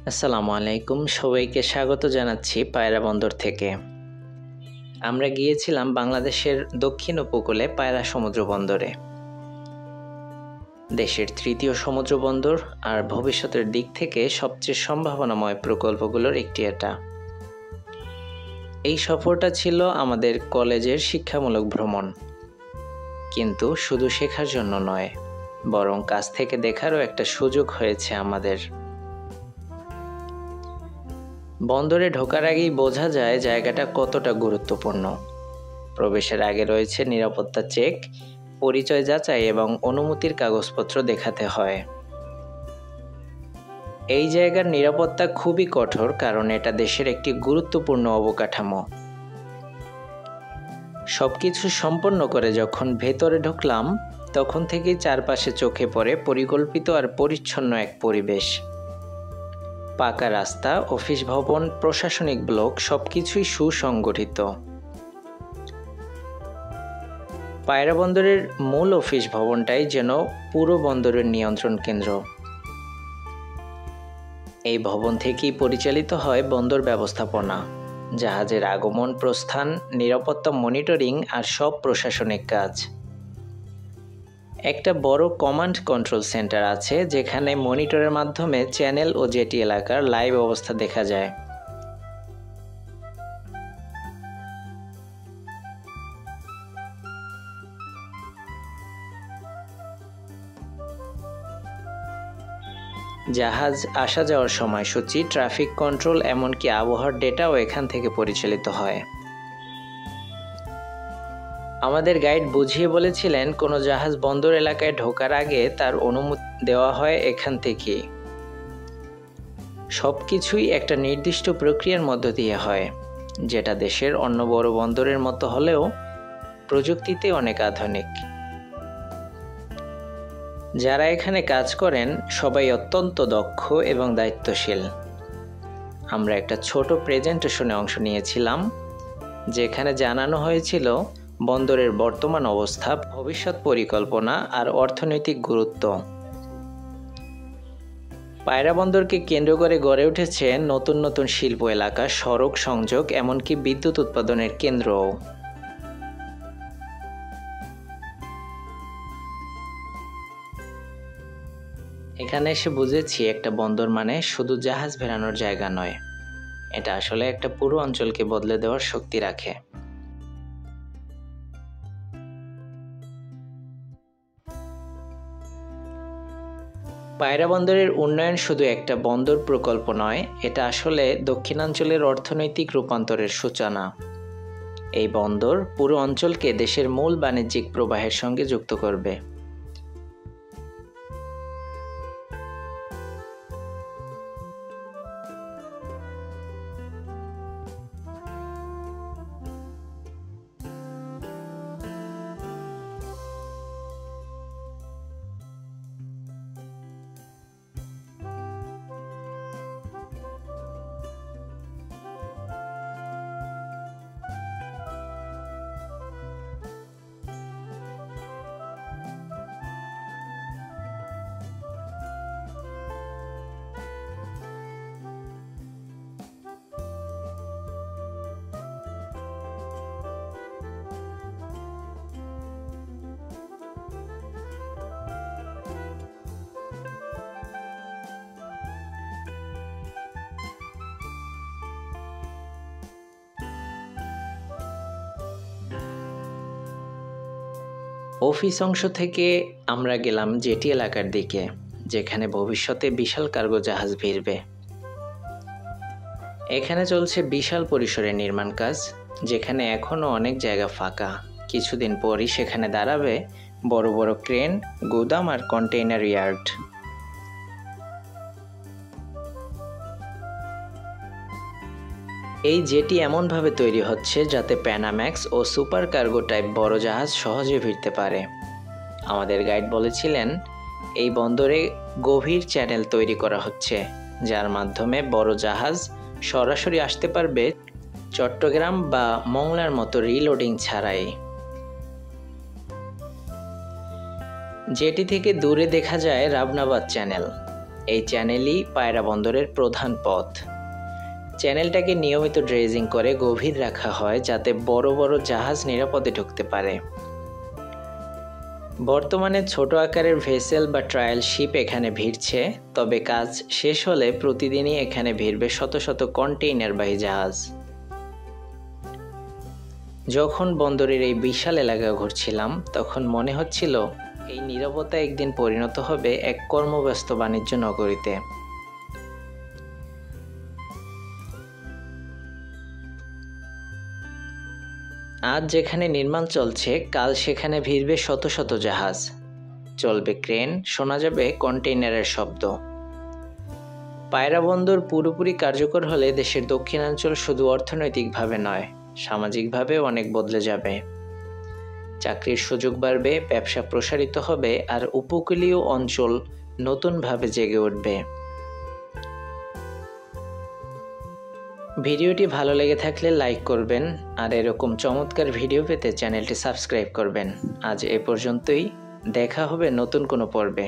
আসসালামু আলাইকুম, সবাইকে স্বাগত জানাচ্ছি পায়রা বন্দর থেকে। আমরা গিয়েছিলাম বাংলাদেশের দক্ষিণ উপকূলে পায়রা সমুদ্র বন্দরে। দেশের তৃতীয় সমুদ্র বন্দর আর ভবিষ্যতের দিক থেকে সবচেয়ে সম্ভাবনাময় প্রকল্পগুলোর একটি এটা। এই সফরটা ছিল আমাদের কলেজের শিক্ষামূলক ভ্রমণ, কিন্তু শুধু শেখার জন্য নয়, বরং কাছ থেকে দেখারও একটা সুযোগ হয়েছে আমাদের। বন্দরে ঢোকার আগেই বোঝা যায় জায়গাটা কতটা গুরুত্বপূর্ণ। প্রবেশের আগে রয়েছে নিরাপত্তা চেক, পরিচয় যাচাই এবং অনুমতির কাগজপত্র দেখাতে হয়। এই জায়গার নিরাপত্তা খুবই কঠোর, কারণ এটা দেশের একটি গুরুত্বপূর্ণ অবকাঠামো। সবকিছু সম্পন্ন করে যখন ভেতরে ঢুকলাম, তখন থেকেই চারপাশে চোখে পড়ে পরিকল্পিত আর পরিচ্ছন্ন এক পরিবেশ। পাকা রাস্তা, অফিস ভবন, প্রশাসনিক ব্লক সবকিছুই সুসংগঠিত। পায়রা বন্দরের মূল অফিস ভবনটাই যেন পুরো বন্দরের নিয়ন্ত্রণ কেন্দ্র। এই ভবন থেকেই পরিচালিত হয় বন্দর ব্যবস্থাপনা, জাহাজের আগমন, প্রস্থান, নিরাপত্তা মনিটরিং আর সব প্রশাসনিক কাজ। একটা বড় কমান্ড কন্ট্রোল সেন্টার আছে, যেখানে মনিটরের মাধ্যমে চ্যানেল ও জেটি এলাকার লাইভ অবস্থা দেখা যায়। জাহাজ আসা যাওয়ার সময়সূচি, ট্রাফিক কন্ট্রোল, এমনকি আবহাওয়ার ডেটাও এখান থেকে পরিচালিত হয়। আমাদের গাইড বুঝিয়ে বলেছিলেন, কোনো জাহাজ বন্দর এলাকায় ঢোকার আগে তার অনুমতি দেওয়া হয় এখান থেকেই। সবকিছুই একটা নির্দিষ্ট প্রক্রিয়ার মধ্য দিয়ে হয়, যেটা দেশের অন্য বড় বন্দরের মতো হলেও প্রযুক্তিতে অনেক আধুনিক। যারা এখানে কাজ করেন সবাই অত্যন্ত দক্ষ এবং দায়িত্বশীল। আমরা একটা ছোট প্রেজেন্টেশনে অংশ নিয়েছিলাম, যেখানে জানানো হয়েছিল বন্দরের বর্তমান অবস্থা, ভবিষ্যৎ পরিকল্পনা আর অর্থনৈতিক গুরুত্ব। পায়রা বন্দরকে কেন্দ্র করে গড়ে উঠেছে নতুন নতুন শিল্প এলাকা, সড়ক সংযোগ, এমনকি বিদ্যুৎ উৎপাদনের কেন্দ্রও। এখানে এসে বুঝেছি, একটা বন্দর মানে শুধু জাহাজ ভেড়ানোর জায়গা নয়, এটা আসলে একটা পুরো অঞ্চলকে বদলে দেওয়ার শক্তি রাখে। পায়রা বন্দরের উন্নয়ন শুধু একটা বন্দর প্রকল্প নয়, এটা আসলে দক্ষিণাঞ্চলের অর্থনৈতিক রূপান্তরের সূচনা। এই বন্দর পুরো অঞ্চলকে দেশের মূল বাণিজ্যিক প্রবাহের সঙ্গে যুক্ত করবে। অফিস অংশ থেকে আমরা গেলাম জেটি এলাকার দিকে, যেখানে ভবিষ্যতে বিশাল কার্গো জাহাজ ভিড়বে। এখানে চলছে বিশাল পরিসরের নির্মাণ কাজ, যেখানে এখনও অনেক জায়গা ফাঁকা। কিছুদিন পরই সেখানে দাঁড়াবে বড় বড় ক্রেন, গুদাম আর কন্টেইনার ইয়ার্ড। এই জেটি এমনভাবে তৈরি হচ্ছে যাতে প্যানাম্যাক্স ও সুপার কার্গো টাইপ বড় জাহাজ সহজে ভিড়তে পারে। আমাদের গাইড বলেছিলেন, এই বন্দরে গভীর চ্যানেল তৈরি করা হচ্ছে, যার মাধ্যমে বড় জাহাজ সরাসরি আসতে পারবে চট্টগ্রাম বা মংলার মতো রিলোডিং ছাড়াই। জেটি থেকে দূরে দেখা যায় রাবনাবাদ চ্যানেল, এই চ্যানেলই পায়রা বন্দরের প্রধান পথ। চ্যানেলটাকে নিয়মিত ড্রেজিং করে গভীর রাখা হয় যাতে বড় বড় জাহাজ নিরাপদে ঢুকতে পারে। বর্তমানে ছোট আকারের ভেসেল বা ট্রায়াল শিপ এখানে ভিড়ছে, তবে কাজ শেষ হলে প্রতিদিনই এখানে ভিড়বে শত শত কন্টেইনারবাহী জাহাজ। যখন বন্দরের এই বিশাল এলাকা ঘুরছিলাম তখন মনে হচ্ছিল এই নীরবতা একদিন পরিণত হবে এক কর্মব্যস্ত বাণিজ্য নগরীতে। আজ যেখানে নির্মাণ চলছে কাল সেখানে ভিড়বে শত শত জাহাজ, চলবে ক্রেন, শোনা যাবে কন্টেইনারের শব্দ। পায়রা বন্দর পুরোপুরি কার্যকর হলে দেশের দক্ষিণাঞ্চল শুধু অর্থনৈতিকভাবে নয়, সামাজিকভাবেও অনেক বদলে যাবে। চাকরির সুযোগ বাড়বে, ব্যবসা প্রসারিত হবে, আর উপকূলীয় অঞ্চল নতুনভাবে জেগে উঠবে। ভিডিওটি ভালো লেগে থাকলে লাইক করবেন, আর এরকম চমৎকার ভিডিও পেতে চ্যানেলটি সাবস্ক্রাইব করবেন। আজ এ পর্যন্তই, দেখা হবে নতুন কোনো পর্বে।